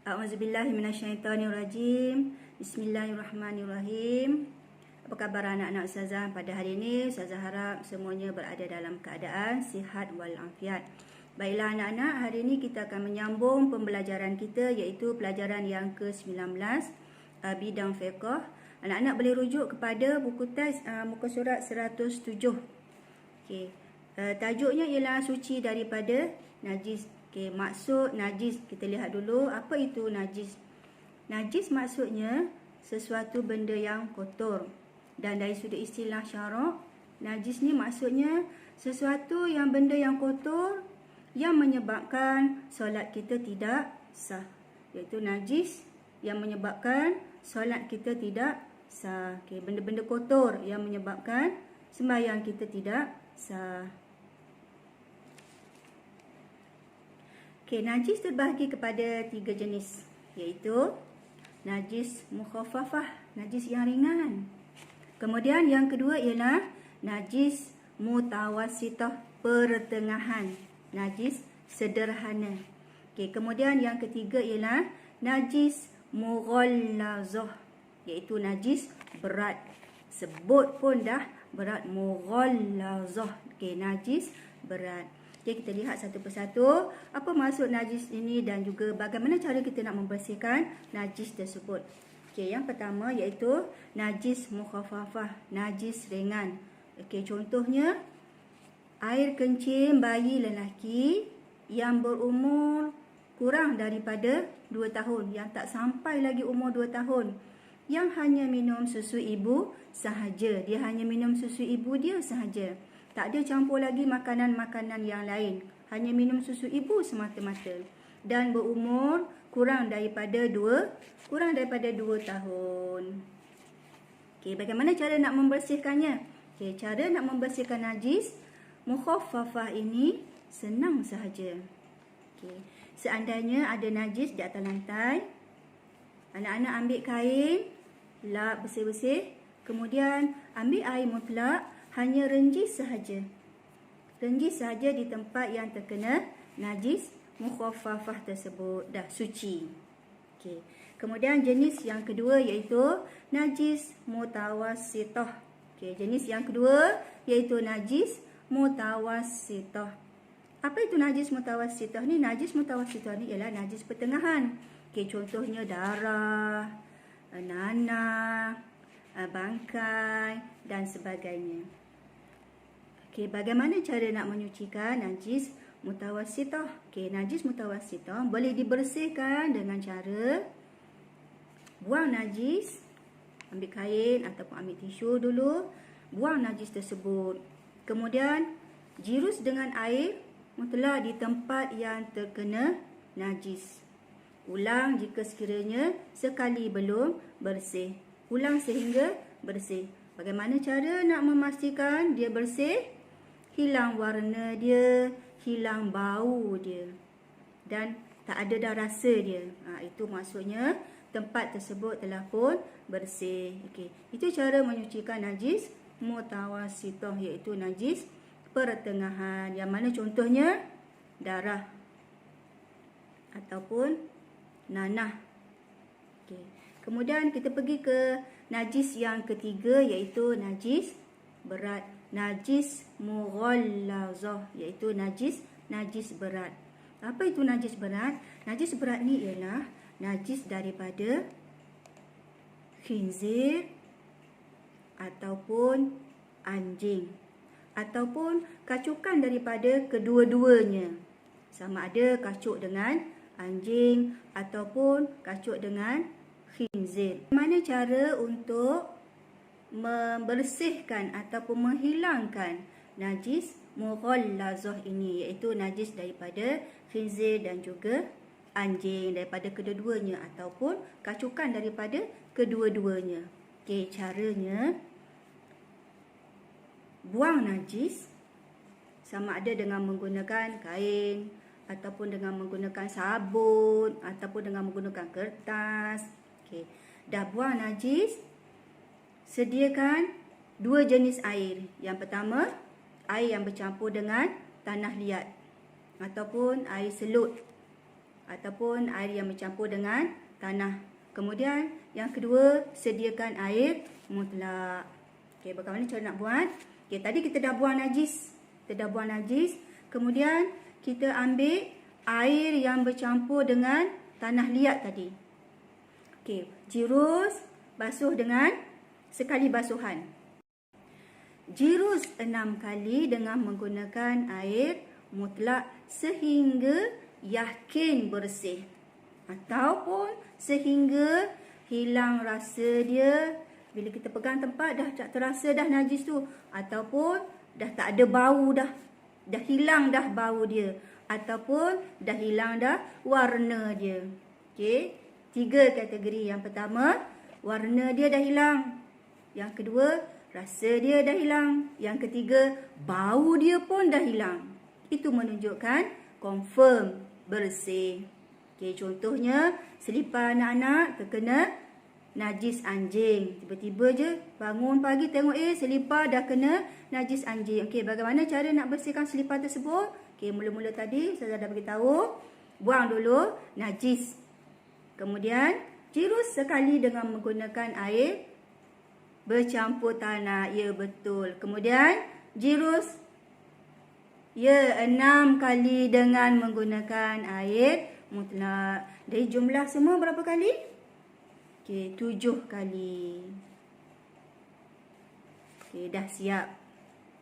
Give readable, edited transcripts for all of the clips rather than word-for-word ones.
A'udzubillahi minasyaitonirrajim. Bismillahirrahmanirrahim. Apa khabar anak-anak Ustazah pada hari ini? Ustazah harap semuanya berada dalam keadaan sihat walafiat. Baiklah anak-anak, hari ini kita akan menyambung pembelajaran kita iaitu pelajaran yang ke-19 bidang fiqh. Anak-anak boleh rujuk kepada buku teks muka surat 107. Okey. Tajuknya ialah suci daripada najis. Okey, maksud najis kita lihat dulu, apa itu najis? Najis maksudnya sesuatu benda yang kotor. Dan dari sudut istilah syarak, najis ni maksudnya sesuatu yang benda yang kotor yang menyebabkan solat kita tidak sah. Iaitu najis yang menyebabkan solat kita tidak sah. Okey, benda-benda kotor yang menyebabkan sembahyang kita tidak sah. Okey, najis terbahagi kepada 3 jenis, iaitu najis mukhaffafah, najis yang ringan. Kemudian yang kedua ialah najis mutawassithah, pertengahan, najis sederhana. Okey, kemudian yang ketiga ialah najis mughallazah, iaitu najis berat. Sebut pun dah berat, mughallazah. Okey, najis berat. Okey, kita lihat satu persatu apa maksud najis ini dan juga bagaimana cara kita nak membersihkan najis tersebut. Okey, yang pertama iaitu najis mukhaffafah, najis ringan. Okey, contohnya air kencing bayi lelaki yang berumur kurang daripada 2 tahun, yang tak sampai lagi umur 2 tahun, yang hanya minum susu ibu sahaja. Dia hanya minum susu ibu dia sahaja. Tak ada campur lagi makanan-makanan yang lain. Hanya minum susu ibu semata-mata. Dan berumur kurang daripada 2 tahun. Okey, bagaimana cara nak membersihkannya? Okey, cara nak membersihkan najis mukhaffafah ini senang sahaja. Okey, seandainya ada najis di atas lantai, anak-anak ambil kain, lap bersih-bersih, kemudian ambil air mutlak, hanya renjis sahaja. Renjis sahaja di tempat yang terkena najis mukhaffafah tersebut. Dah suci. Okey. Kemudian jenis yang kedua iaitu najis mutawassithah. Okey, jenis yang kedua iaitu najis mutawassithah. Apa itu najis mutawassithah ni? Najis mutawassithah ni ialah najis pertengahan. Okey, contohnya darah, nanah, bangkai dan sebagainya. Okey, bagaimana cara nak menyucikan najis mutawassithah? Okey, najis mutawassithah boleh dibersihkan dengan cara buang najis, ambil kain ataupun ambil tisu dulu, buang najis tersebut. Kemudian jirus dengan air mutlak di tempat yang terkena najis. Ulang jika sekiranya sekali belum bersih. Ulang sehingga bersih. Bagaimana cara nak memastikan dia bersih? Hilang warna dia, hilang bau dia, dan tak ada dah rasa dia. Itu maksudnya tempat tersebut telah pun bersih. Okey, itu cara menyucikan najis mutawassithah, iaitu najis pertengahan. Yang mana contohnya darah ataupun nanah. Okey. Kemudian kita pergi ke najis yang ketiga iaitu najis berat, najis mughallazah, iaitu najis berat. Apa itu najis berat? Najis berat ni ialah najis daripada khinzir ataupun anjing ataupun kacukan daripada kedua-duanya. Sama ada kacuk dengan anjing ataupun kacuk dengan khinzir. Bagaimana cara untuk membersihkan ataupun menghilangkan najis mughallazah ini, iaitu najis daripada khinzir dan juga anjing, daripada kedua-duanya ataupun kacukan daripada kedua-duanya. Okey, caranya buang najis sama ada dengan menggunakan kain ataupun dengan menggunakan sabun ataupun dengan menggunakan kertas. Okey, dah buang najis, sediakan 2 jenis air. Yang pertama, air yang bercampur dengan tanah liat ataupun air selut. ataupun air yang bercampur dengan tanah. Kemudian yang kedua, sediakan air mutlak. Okey, bagaimana cara nak buat? Okey, tadi kita dah buang najis. Kemudian kita ambil air yang bercampur dengan tanah liat tadi. Okey, jirus basuh dengan sekali basuhan. Jirus 6 kali dengan menggunakan air mutlak sehingga yakin bersih. Ataupun sehingga hilang rasa dia. Bila kita pegang tempat dah tak terasa dah najis tu. Ataupun dah tak ada bau dah. Dah hilang dah bau dia. Ataupun dah hilang dah warna dia. Okey, 3 kategori. Yang pertama, warna dia dah hilang. Yang kedua, rasa dia dah hilang. Yang ketiga, bau dia pun dah hilang. Itu menunjukkan confirm bersih. Okey, contohnya selipar anak-anak terkena najis anjing. Tiba-tiba je bangun pagi tengok selipar dah kena najis anjing. Okey, bagaimana cara nak bersihkan selipar tersebut? Okey, mula-mula tadi saya dah beritahu, buang dulu najis. Kemudian jirus sekali dengan menggunakan air bercampur tanah. Ya, betul. Kemudian jirus 6 kali dengan menggunakan air mutlak. Dari jumlah semua berapa kali? Okey, 7 kali. Okey, dah siap.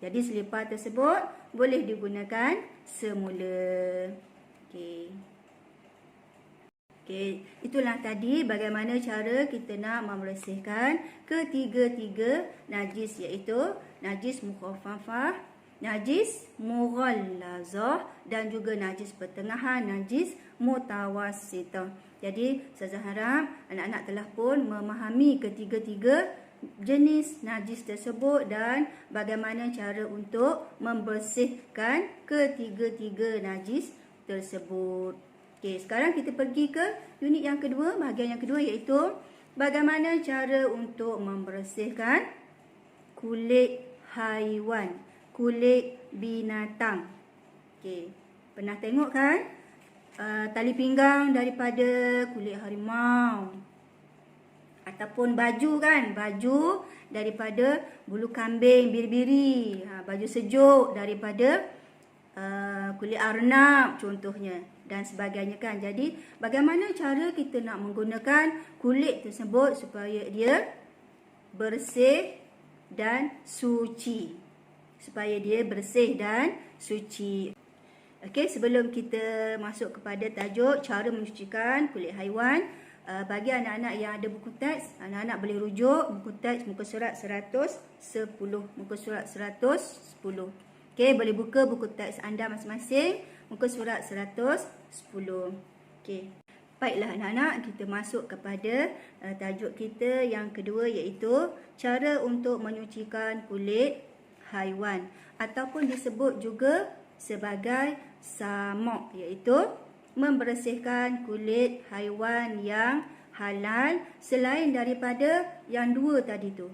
Jadi selipar tersebut boleh digunakan semula. Okey. Okey, itulah tadi bagaimana cara kita nak membersihkan ketiga-tiga najis, iaitu najis mukhaffafah, najis mughallazah dan juga najis pertengahan, najis mutawassithah. Jadi saya harap anak-anak telah pun memahami ketiga-tiga jenis najis tersebut dan bagaimana cara untuk membersihkan ketiga-tiga najis tersebut. Okey, sekarang kita pergi ke unit yang kedua, bahagian yang kedua, iaitu bagaimana cara untuk membersihkan kulit haiwan, kulit binatang. Okey, pernah tengok kan tali pinggang daripada kulit harimau, ataupun baju kan, baju daripada bulu kambing, biri-biri, baju sejuk daripada kulit arnab contohnya dan sebagainya kan. Jadi bagaimana cara kita nak menggunakan kulit tersebut supaya dia bersih dan suci, supaya dia bersih dan suci. Okey, sebelum kita masuk kepada tajuk cara mencucikan kulit haiwan, bagi anak-anak yang ada buku teks, anak-anak boleh rujuk buku teks muka surat 110. Muka surat 110. Okey, boleh buka buku teks anda masing-masing muka surat 110. Okey. Baiklah anak-anak, kita masuk kepada tajuk kita yang kedua, iaitu cara untuk menyucikan kulit haiwan ataupun disebut juga sebagai samok, iaitu membersihkan kulit haiwan yang halal selain daripada yang dua tadi tu.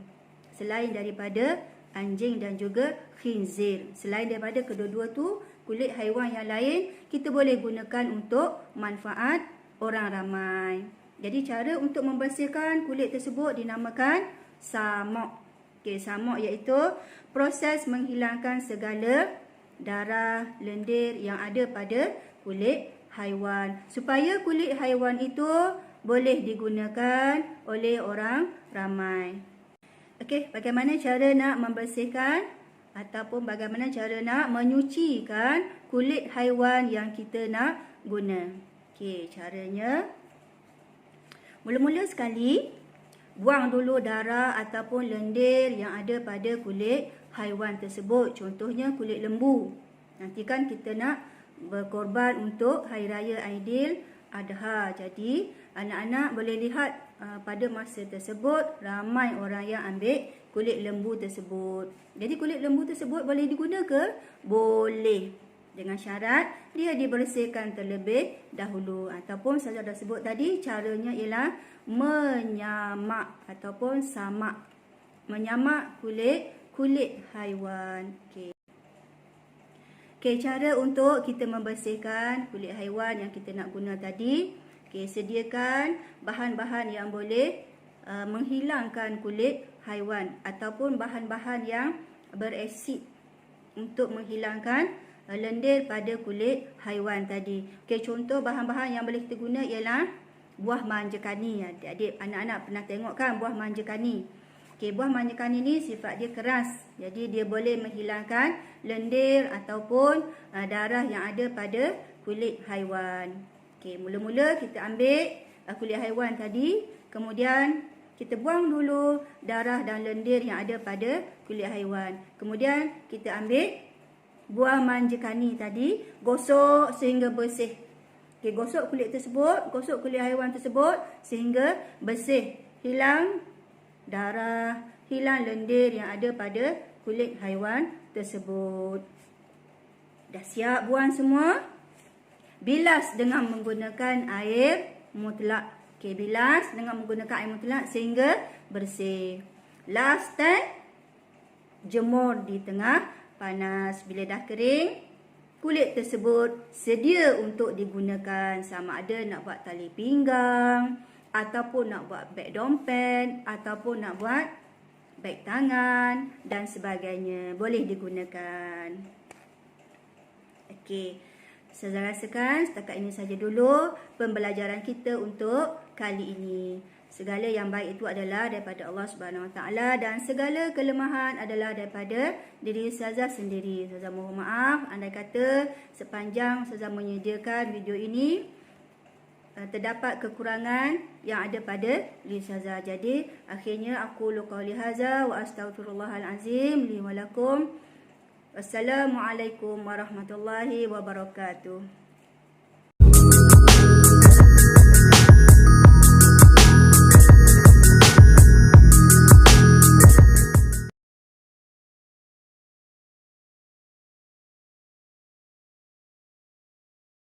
Selain daripada anjing dan juga khinzir. Selain daripada kedua-dua tu, kulit haiwan yang lain kita boleh gunakan untuk manfaat orang ramai. Jadi cara untuk membersihkan kulit tersebut dinamakan samok. Okey, samok iaitu proses menghilangkan segala darah, lendir yang ada pada kulit haiwan supaya kulit haiwan itu boleh digunakan oleh orang ramai. Okey, bagaimana cara nak membersihkan ataupun bagaimana cara nak menyucikan kulit haiwan yang kita nak guna? Okey, caranya mula-mula sekali buang dulu darah ataupun lendir yang ada pada kulit haiwan tersebut. Contohnya kulit lembu. Nanti kan kita nak berkorban untuk Hari Raya Aidil Adha. Jadi anak-anak boleh lihat pada masa tersebut ramai orang yang ambil kulit lembu tersebut. Jadi kulit lembu tersebut boleh diguna ke? Boleh. Dengan syarat dia dibersihkan terlebih dahulu. Ataupun saya dah sebut tadi, caranya ialah menyamak ataupun samak. Menyamak kulit haiwan. Okey. Okey, cara untuk kita membersihkan kulit haiwan yang kita nak guna tadi. Okey, sediakan bahan-bahan yang boleh menghilangkan kulit haiwan ataupun bahan-bahan yang beresid untuk menghilangkan lendir pada kulit haiwan tadi. Okey, contoh bahan-bahan yang boleh kita guna ialah buah manjakani. Adik-adik, anak-anak pernah tengok kan buah manjakani? Okey, buah manjakani ni sifat dia keras. Jadi dia boleh menghilangkan lendir ataupun darah yang ada pada kulit haiwan. Okey, mula-mula kita ambil kulit haiwan tadi, kemudian kita buang dulu darah dan lendir yang ada pada kulit haiwan. Kemudian kita ambil buah manjakani tadi, gosok sehingga bersih. Okey, gosok kulit tersebut, gosok kulit haiwan tersebut sehingga bersih. Hilang darah, hilang lendir yang ada pada kulit haiwan tersebut. Dah siap buang semua? Bilas dengan menggunakan air mutlak. Okey, bilas dengan menggunakan air mutlak sehingga bersih. Last step, jemur di tengah panas. Bila dah kering, kulit tersebut sedia untuk digunakan. Sama ada nak buat tali pinggang, ataupun nak buat beg dompet, ataupun nak buat beg tangan dan sebagainya. Boleh digunakan. Okey, saya rasakan setakat ini saja dulu pembelajaran kita untuk kali ini. Segala yang baik itu adalah daripada Allah Subhanahu Wa Taala dan segala kelemahan adalah daripada diri Ustazah sendiri. Ustazah mohon maaf andai kata sepanjang Ustazah menyediakan video ini terdapat kekurangan yang ada pada diri Ustazah. Jadi akhirnya aku qauli hadza wa astaghfirullahal azim li wa lakum. Wassalamualaikum warahmatullahi wabarakatuh.